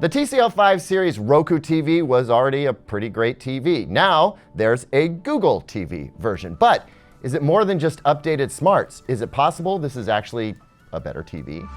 The TCL 5 series Roku TV was already a pretty great TV. Now there's a Google TV version. But is it more than just updated smarts? Is it possible this is actually a better TV?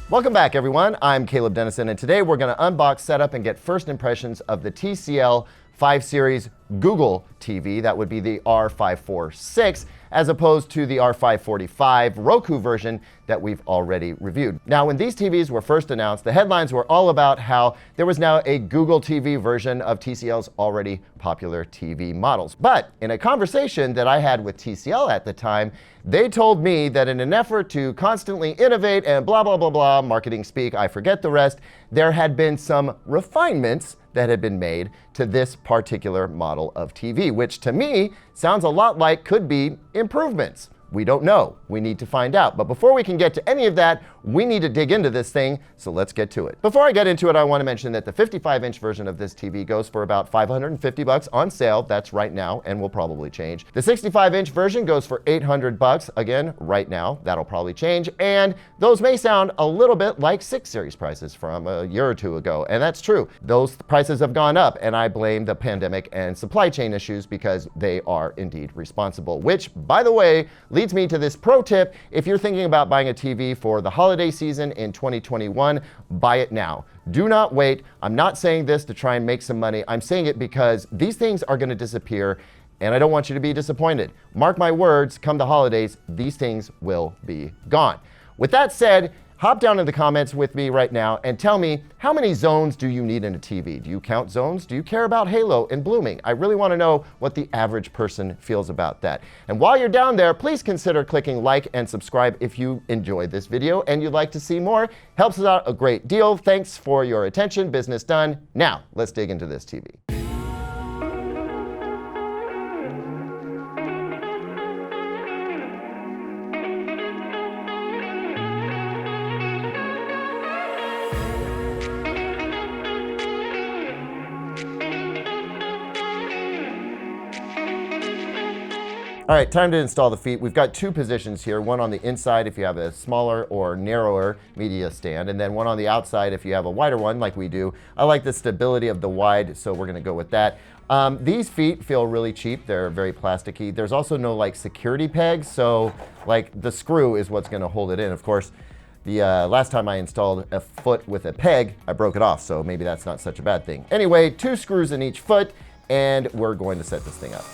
Welcome back, everyone. I'm Caleb Dennison, and today we're going to unbox, set up, and get first impressions of the TCL 5 series Google TV. That would be the R546, as opposed to the R545 Roku version that we've already reviewed. Now, when these TVs were first announced, the headlines were all about how there was now a Google TV version of TCL's already popular TV models. But in a conversation that I had with TCL at the time, they told me that in an effort to constantly innovate and blah, blah, blah, blah, marketing speak, I forget the rest, there had been some refinements that had been made to this particular model of TV, which to me sounds a lot like could be improvements. We don't know. We need to find out. But before we can get to any of that, we need to dig into this thing, so let's get to it. Before I get into it, I want to mention that the 55-inch version of this TV goes for about $550 on sale. That's right now, and will probably change. The 65-inch version goes for $800, again, right now. That'll probably change. And those may sound a little bit like 6 series prices from a year or two ago, and that's true. Those prices have gone up, and I blame the pandemic and supply chain issues because they are indeed responsible, which, by the way, leads me to this pro tip. If you're thinking about buying a TV for the holiday season in 2021, buy it now. Do not wait. I'm not saying this to try and make some money. I'm saying it because these things are going to disappear, and I don't want you to be disappointed. Mark my words, come the holidays, these things will be gone. With that said, hop down in the comments with me right now and tell me, how many zones do you need in a TV? Do you count zones? Do you care about halo and blooming? I really want to know what the average person feels about that. And while you're down there, please consider clicking like and subscribe if you enjoyed this video and you'd like to see more. Helps us out a great deal. Thanks for your attention. Business done. Now, let's dig into this TV. All right, time to install the feet. We've got two positions here, one on the inside if you have a smaller or narrower media stand, and then one on the outside if you have a wider one like we do. I like the stability of the wide, so we're gonna go with that. These feet feel really cheap. They're very plasticky. There's also no like security pegs, so like the screw is what's gonna hold it in. Of course, the last time I installed a foot with a peg, I broke it off, so maybe that's not such a bad thing. Anyway, 2 screws in each foot, and we're going to set this thing up.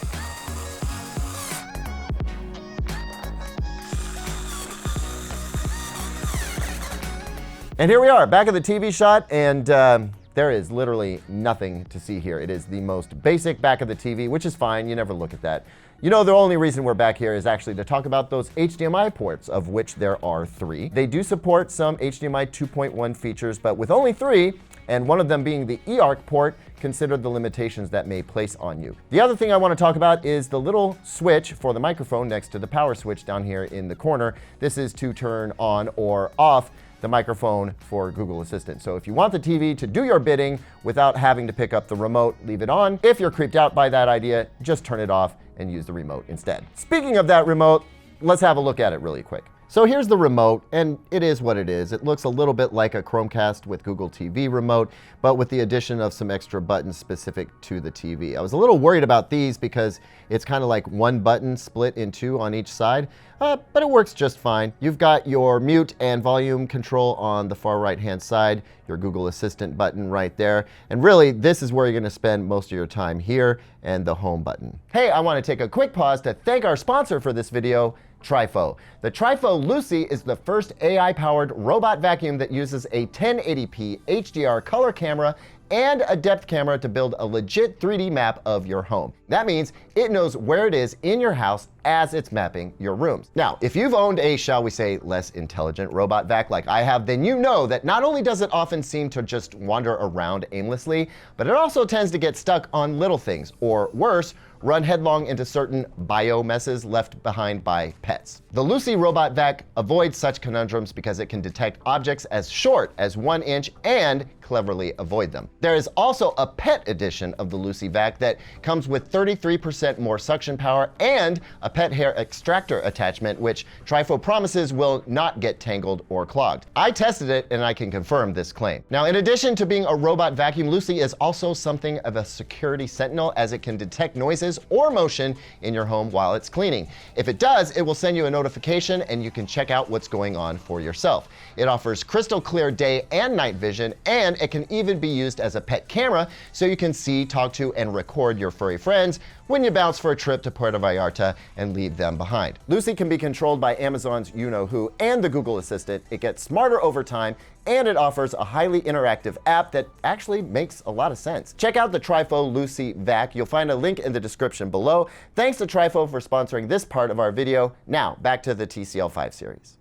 And here we are, back at the TV shot, and there is literally nothing to see here. It is the most basic back of the TV, which is fine. You never look at that. You know, the only reason we're back here is actually to talk about those HDMI ports, of which there are 3. They do support some HDMI 2.1 features, but with only 3, and one of them being the eARC port, consider the limitations that may place on you. The other thing I want to talk about is the little switch for the microphone next to the power switch down here in the corner. This is to turn on or off the microphone for Google Assistant. So if you want the TV to do your bidding without having to pick up the remote, leave it on. If you're creeped out by that idea, just turn it off and use the remote instead. Speaking of that remote, let's have a look at it really quick. So here's the remote, and it is what it is. It looks a little bit like a Chromecast with Google TV remote, but with the addition of some extra buttons specific to the TV. I was a little worried about these because it's kind of like one button split in 2 on each side, but it works just fine. You've got your mute and volume control on the far right-hand side, your Google Assistant button right there, and really, this is where you're gonna spend most of your time here, and the home button. Hey, I wanna take a quick pause to thank our sponsor for this video, TRIFO. The TRIFO Lucy is the first AI-powered robot vacuum that uses a 1080p HDR color camera and a depth camera to build a legit 3D map of your home. That means it knows where it is in your house as it's mapping your rooms. Now, if you've owned a, shall we say, less intelligent robot vac like I have, then you know that not only does it often seem to just wander around aimlessly, but it also tends to get stuck on little things, or worse, run headlong into certain bio messes left behind by pets. The Lucy Robot Vac avoids such conundrums because it can detect objects as short as 1 inch and cleverly avoid them. There is also a pet edition of the Lucy Vac that comes with 33% more suction power and a pet hair extractor attachment, which TRIFO promises will not get tangled or clogged. I tested it and I can confirm this claim. Now, in addition to being a robot vacuum, Lucy is also something of a security sentinel, as it can detect noises or motion in your home while it's cleaning. If it does, it will send you a notification and you can check out what's going on for yourself. It offers crystal clear day and night vision, and it can even be used as a pet camera so you can see, talk to, and record your furry friends when you bounce for a trip to Puerto Vallarta and leave them behind. Lucy can be controlled by Amazon's You-Know-Who and the Google Assistant. It gets smarter over time, and it offers a highly interactive app that actually makes a lot of sense. Check out the TRIFO Lucy Vac. You'll find a link in the description below. Thanks to TRIFO for sponsoring this part of our video. Now, back to the TCL 5 series.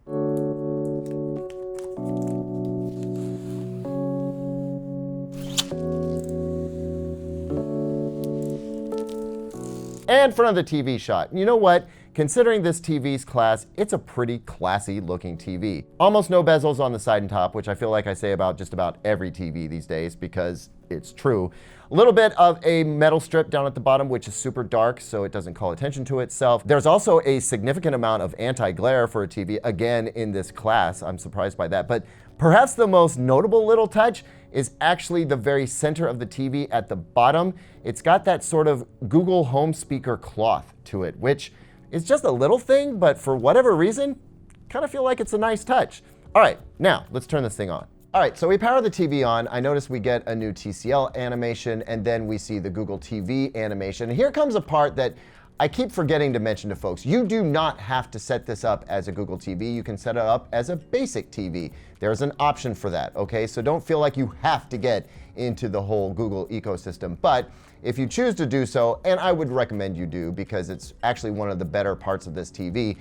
And front of the TV shot. You know what? Considering this TV's class, it's a pretty classy looking TV. Almost no bezels on the side and top, which I feel like I say about just about every TV these days because it's true. A little bit of a metal strip down at the bottom, which is super dark, so it doesn't call attention to itself. There's also a significant amount of anti-glare for a TV, again, in this class. I'm surprised by that. But perhaps the most notable little touch is actually the very center of the TV at the bottom. It's got that sort of Google Home speaker cloth to it, which is just a little thing, but for whatever reason, kind of feel like it's a nice touch. All right, now let's turn this thing on. All right, so we power the TV on. I notice we get a new TCL animation, and then we see the Google TV animation. And here comes a part that I keep forgetting to mention to folks. You do not have to set this up as a Google TV. You can set it up as a basic TV. There's an option for that, okay? So don't feel like you have to get into the whole Google ecosystem. But if you choose to do so, and I would recommend you do because it's actually one of the better parts of this TV,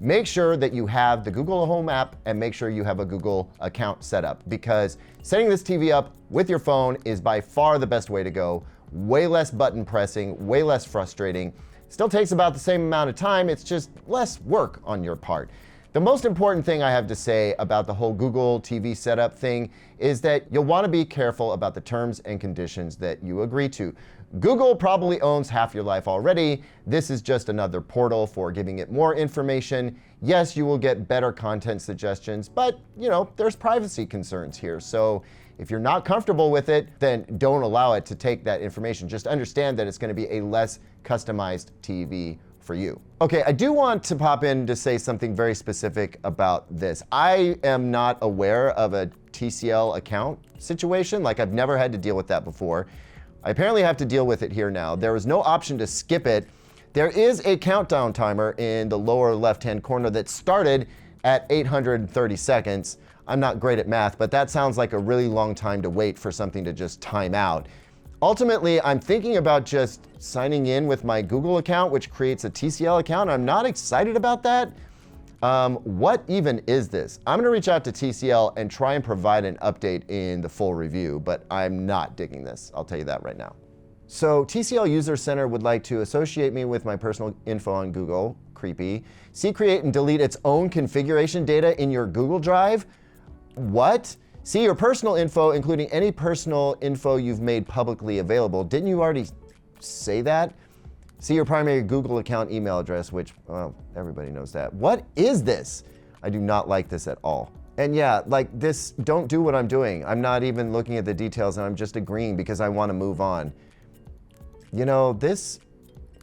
make sure that you have the Google Home app and make sure you have a Google account set up, because setting this TV up with your phone is by far the best way to go. Way less button pressing, way less frustrating. Still takes about the same amount of time, it's just less work on your part. The most important thing I have to say about the whole Google TV setup thing is that you'll want to be careful about the terms and conditions that you agree to. Google probably owns half your life already. This is just another portal for giving it more information. Yes, you will get better content suggestions, but you know, there's privacy concerns here. So if you're not comfortable with it, then don't allow it to take that information. Just understand that it's going to be a less customized TV for you. Okay, I do want to pop in to say something very specific about this. I am not aware of a TCL account situation. Like, I've never had to deal with that before. I apparently have to deal with it here now. There is no option to skip it. There is a countdown timer in the lower left-hand corner that started at 830 seconds. I'm not great at math, but that sounds like a really long time to wait for something to just time out. Ultimately, I'm thinking about just signing in with my Google account, which creates a TCL account. I'm not excited about that. What even is this? I'm gonna reach out to TCL and try and provide an update in the full review, but I'm not digging this. I'll tell you that right now. So TCL User Center would like to associate me with my personal info on Google. Creepy. See, create, and delete its own configuration data in your Google Drive. What? See your personal info, including any personal info you've made publicly available. Didn't you already say that? See your primary Google account email address, which, well, everybody knows that. What is this? I do not like this at all. And yeah, like this, don't do what I'm doing. I'm not even looking at the details and I'm just agreeing because I want to move on. You know, this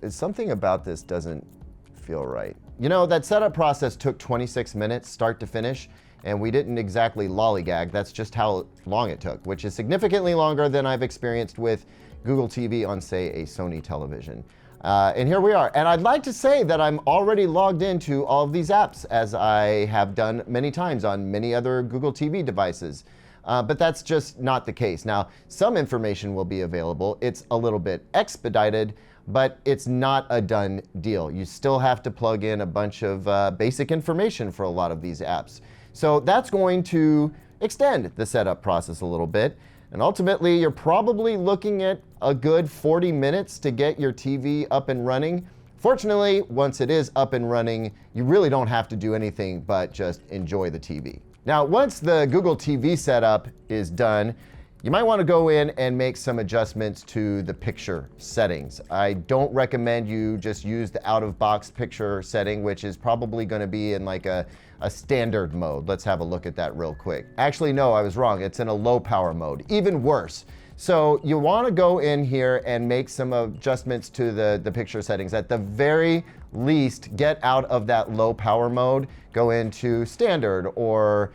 is something about this doesn't feel right. You know, that setup process took 26 minutes, start to finish, and we didn't exactly lollygag. That's just how long it took, which is significantly longer than I've experienced with Google TV on, say, a Sony television. And here we are. And I'd like to say that I'm already logged into all of these apps, as I have done many times on many other Google TV devices. But that's just not the case. Now, some information will be available. It's a little bit expedited, but it's not a done deal. You still have to plug in a bunch of basic information for a lot of these apps. So that's going to extend the setup process a little bit. And ultimately, you're probably looking at a good 40 minutes to get your TV up and running. Fortunately, once it is up and running, you really don't have to do anything but just enjoy the TV. Now, once the Google TV setup is done, you might want to go in and make some adjustments to the picture settings. I don't recommend you just use the out-of-box picture setting, which is probably going to be in like a standard mode. Let's have a look at that real quick. Actually, no, I was wrong. It's in a low power mode, even worse. So you want to go in here and make some adjustments to the picture settings. At the very least, get out of that low power mode, go into standard or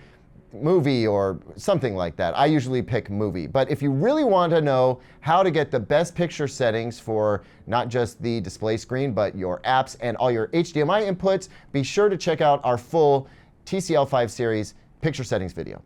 movie or something like that. I usually pick movie. But if you really want to know how to get the best picture settings for not just the display screen, but your apps and all your HDMI inputs, be sure to check out our full TCL 5 series picture settings video.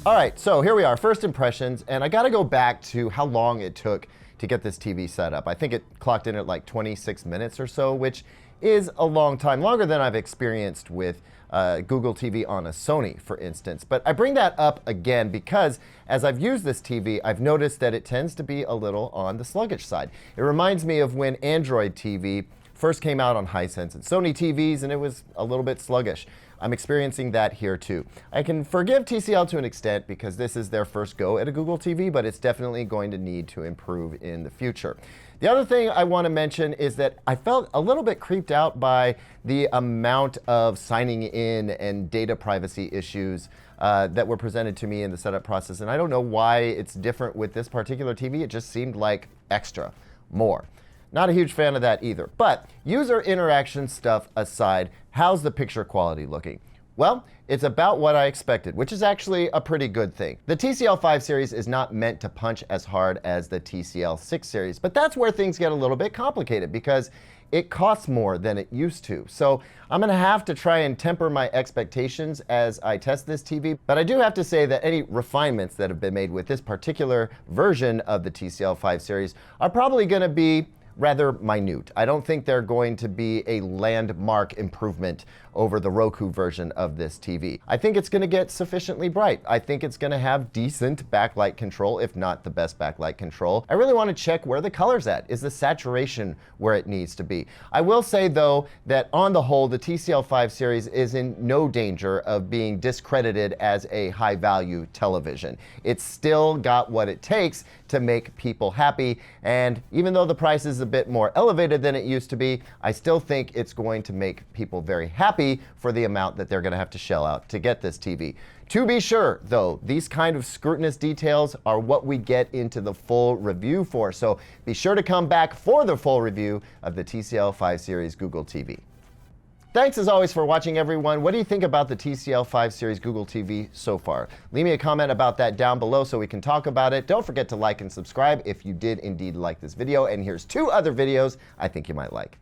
All right, so here we are, first impressions, and I gotta go back to how long it took to get this TV set up. I think it clocked in at like 26 minutes or so, which is a long time, longer than I've experienced with Google TV on a Sony, for instance. But I bring that up again because as I've used this TV, I've noticed that it tends to be a little on the sluggish side. It reminds me of when Android TV first came out on Hisense and Sony TVs, and it was a little bit sluggish. I'm experiencing that here too. I can forgive TCL to an extent because this is their first go at a Google TV, but it's definitely going to need to improve in the future. The other thing I want to mention is that I felt a little bit creeped out by the amount of signing in and data privacy issues that were presented to me in the setup process. And I don't know why it's different with this particular TV. It just seemed like extra, more. Not a huge fan of that either. But user interaction stuff aside, how's the picture quality looking? Well, it's about what I expected, which is actually a pretty good thing. The TCL 5 series is not meant to punch as hard as the TCL 6 series, but that's where things get a little bit complicated because it costs more than it used to. So I'm gonna have to try and temper my expectations as I test this TV, but I do have to say that any refinements that have been made with this particular version of the TCL 5 series are probably gonna be rather minute. I don't think they're going to be a landmark improvement over the Roku version of this TV. I think it's going to get sufficiently bright. I think it's going to have decent backlight control, if not the best backlight control. I really want to check where the color's at. Is the saturation where it needs to be? I will say, though, that on the whole, the TCL 5 series is in no danger of being discredited as a high-value television. It's still got what it takes to make people happy, and even though the price is a bit more elevated than it used to be, I still think it's going to make people very happy for the amount that they're going to have to shell out to get this TV. To be sure, though, these kind of scrutinous details are what we get into the full review for, so be sure to come back for the full review of the TCL 5 series Google TV. Thanks as always for watching, everyone. What do you think about the TCL 5 series Google TV so far? Leave me a comment about that down below so we can talk about it. Don't forget to like and subscribe if you did indeed like this video, and here's 2 other videos I think you might like.